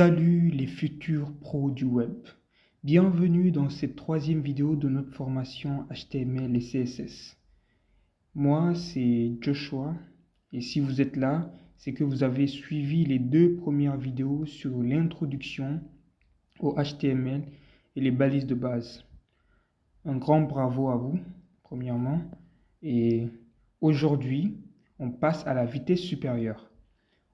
Salut les futurs pros du web. Bienvenue dans cette troisième vidéo de notre formation HTML et CSS. Moi, c'est Joshua et si vous êtes là, c'est que vous avez suivi les deux premières vidéos sur l'introduction au HTML et les balises de base. Un grand bravo à vous, premièrement. Et aujourd'hui, on passe à la vitesse supérieure.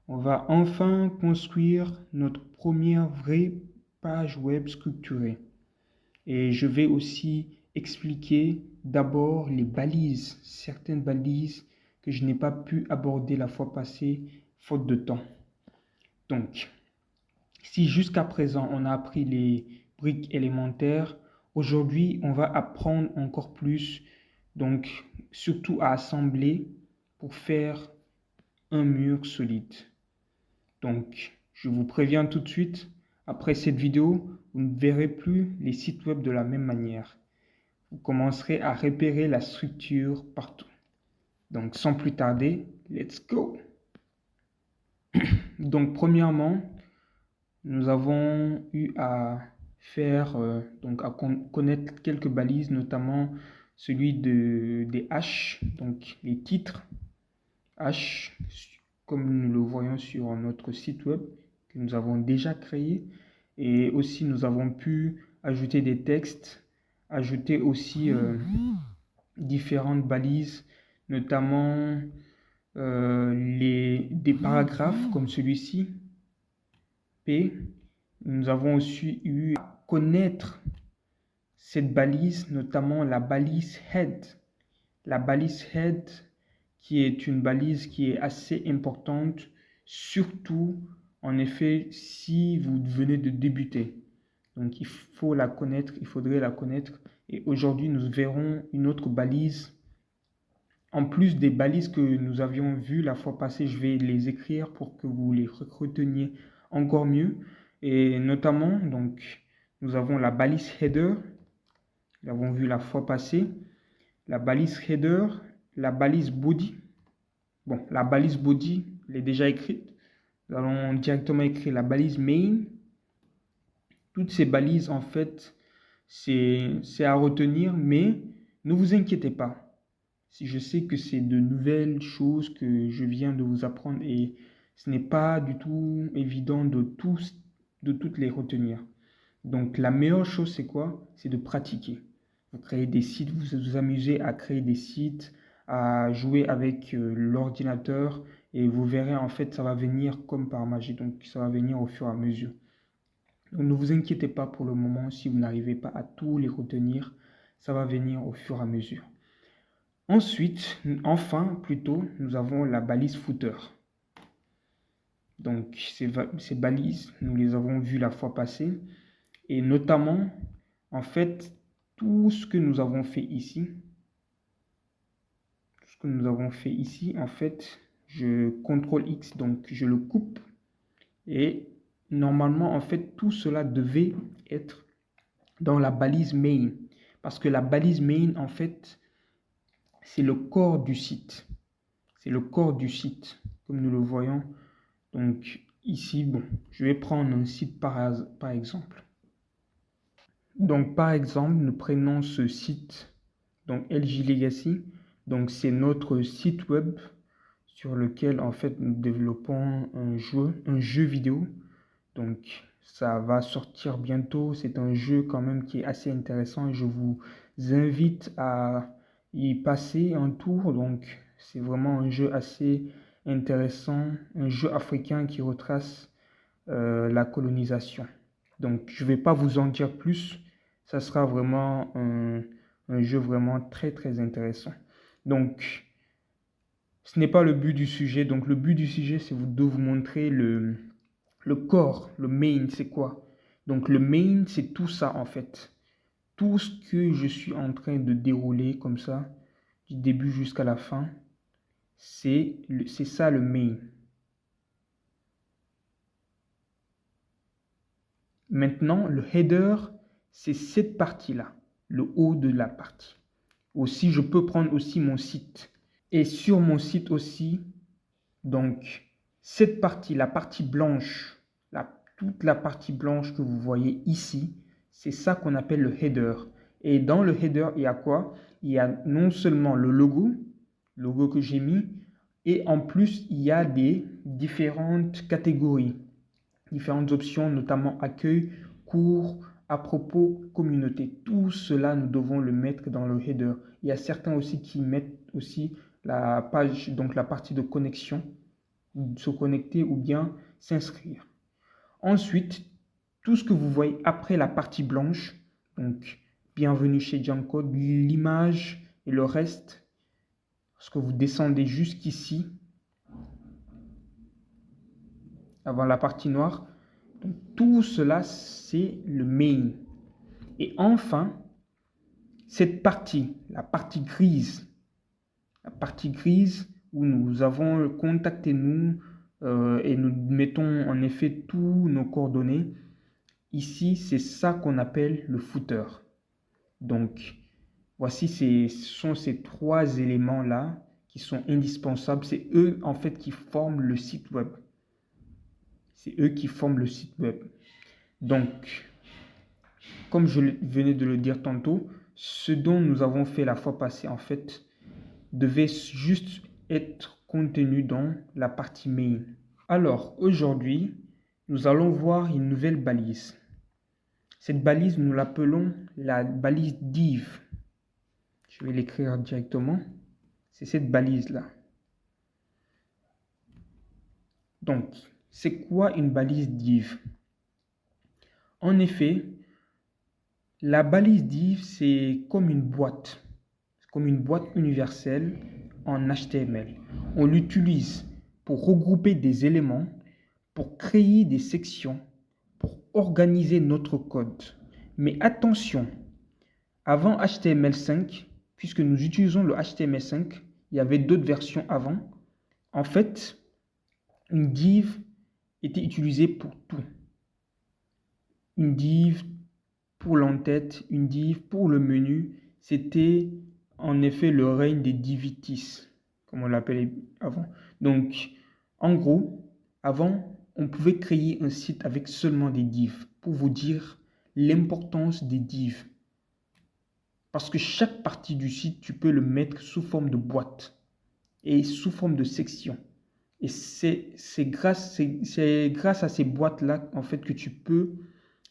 On va enfin construire notre première vraie page web structurée. Et je vais aussi expliquer d'abord les balises, certaines balises que je n'ai pas pu aborder la fois passée, faute de temps. Donc, si jusqu'à présent on a appris les briques élémentaires, aujourd'hui on va apprendre encore plus, donc surtout à assembler pour faire un mur solide. Donc, je vous préviens tout de suite, après cette vidéo, vous ne verrez plus les sites web de la même manière. Vous commencerez à repérer la structure partout. Donc, sans plus tarder, let's go! Donc, premièrement, nous avons eu à faire, connaître quelques balises, notamment celui des H, donc les titres H, comme nous le voyons sur notre site web que nous avons déjà créé. Et aussi, nous avons pu ajouter des textes, ajouter aussi différentes balises, notamment des paragraphes comme celui-ci, P. Nous avons aussi eu à connaître cette balise, notamment la balise head. La balise head qui est une balise qui est assez importante, surtout en effet si vous venez de débuter. Donc il faut la connaître, il faudrait la connaître. Et aujourd'hui, nous verrons une autre balise. En plus des balises que nous avions vues la fois passée, je vais les écrire pour que vous les reteniez encore mieux. Et notamment, donc, nous avons la balise header, nous l'avons vu la fois passée, la balise header, la balise body. Bon, la balise body, elle est déjà écrite. Nous allons directement écrire la balise main. Toutes ces balises, en fait, c'est à retenir, mais ne vous inquiétez pas. Si je sais que c'est de nouvelles choses que je viens de vous apprendre et ce n'est pas du tout évident de toutes les retenir. Donc, la meilleure chose, c'est quoi? C'est de pratiquer. Vous créez des sites, vous vous amusez à créer des sites, à jouer avec l'ordinateur et vous verrez, en fait, ça va venir comme par magie. Donc, ça va venir au fur et à mesure. Donc, ne vous inquiétez pas pour le moment si vous n'arrivez pas à tous les retenir. Ça va venir au fur et à mesure. Ensuite, plutôt, nous avons la balise footer. Donc, ces balises, nous les avons vues la fois passée. Et notamment, en fait, tout ce que nous avons fait ici, en fait, je CTRL X, donc je le coupe. Et normalement, en fait, tout cela devait être dans la balise main. Parce que la balise main, en fait, c'est le corps du site. C'est le corps du site, comme nous le voyons. Donc ici, bon, je vais prendre un site par exemple. Donc par exemple, nous prenons ce site, donc LJ Legacy. Donc c'est notre site web sur lequel en fait nous développons un jeu vidéo. Donc ça va sortir bientôt. C'est un jeu quand même qui est assez intéressant. Je vous invite à y passer un tour. Donc c'est vraiment un jeu assez intéressant, un jeu africain qui retrace la colonisation. Donc je ne vais pas vous en dire plus. Ça sera vraiment un jeu vraiment très très intéressant. Donc ce n'est pas le but du sujet. Donc le but du sujet, c'est de vous montrer le corps, le main, c'est quoi? Donc le main, c'est tout ça en fait. Tout ce que je suis en train de dérouler comme ça, du début jusqu'à la fin, c'est ça le main. Maintenant, le header, c'est cette partie-là, le haut de la partie. Aussi, je peux prendre aussi mon site. Et sur mon site aussi, donc, cette partie, la partie blanche, toute la partie blanche que vous voyez ici, c'est ça qu'on appelle le header. Et dans le header, il y a quoi? Il y a non seulement le logo que j'ai mis, et en plus, il y a des différentes catégories, différentes options, notamment accueil, cours, à propos, communauté. Tout cela, nous devons le mettre dans le header. Il y a certains aussi qui mettent aussi la page, donc la partie de connexion, se connecter ou bien s'inscrire. Ensuite, tout ce que vous voyez après la partie blanche, donc bienvenue chez Jumpcode, l'image et le reste, lorsque vous descendez jusqu'ici, avant la partie noire, donc tout cela c'est le main. Et enfin, cette partie, la partie grise où nous avons contacté nous et nous mettons en effet tous nos coordonnées. Ici, c'est ça qu'on appelle le footer. Donc, voici ce sont ces trois éléments-là qui sont indispensables. C'est eux, en fait, qui forment le site web. C'est eux qui forment le site web. Donc, comme je venais de le dire tantôt, ce dont nous avons fait la fois passée, en fait, devait juste être contenu dans la partie main. Alors, aujourd'hui, nous allons voir une nouvelle balise. Cette balise, nous l'appelons la balise div. Je vais l'écrire directement. C'est cette balise-là. Donc, c'est quoi une balise div? En effet, la balise div, c'est comme une boîte. C'est comme une boîte universelle en HTML. On l'utilise pour regrouper des éléments, pour créer des sections, pour organiser notre code. Mais attention, avant HTML5, puisque nous utilisons le HTML5, il y avait d'autres versions avant. En fait, une div était utilisée pour tout. Une div pour l'entête, une div pour le menu. C'était en effet le règne des divitis, comme on l'appelait avant. Donc, en gros, avant, on pouvait créer un site avec seulement des divs. Pour vous dire l'importance des divs. Parce que chaque partie du site, tu peux le mettre sous forme de boîte et sous forme de section. Et c'est grâce à ces boîtes-là, en fait, que tu peux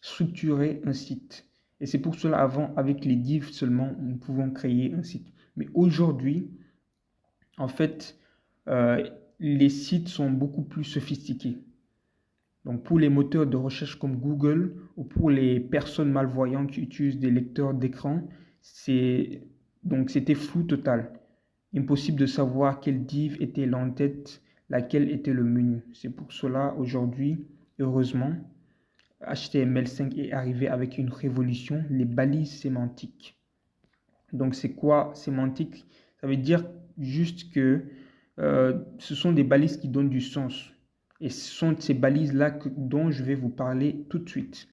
structurer un site. Et c'est pour cela, avant, avec les divs seulement, nous pouvons créer un site. Mais aujourd'hui, en fait, les sites sont beaucoup plus sophistiqués. Donc, pour les moteurs de recherche comme Google ou pour les personnes malvoyantes qui utilisent des lecteurs d'écran, c'était flou total. Impossible de savoir quelle div était l'entête, laquelle était le menu. C'est pour cela, aujourd'hui, heureusement, HTML5 est arrivé avec une révolution, les balises sémantiques. Donc, c'est quoi sémantique? Ça veut dire juste que ce sont des balises qui donnent du sens. Et ce sont ces balises-là dont je vais vous parler tout de suite.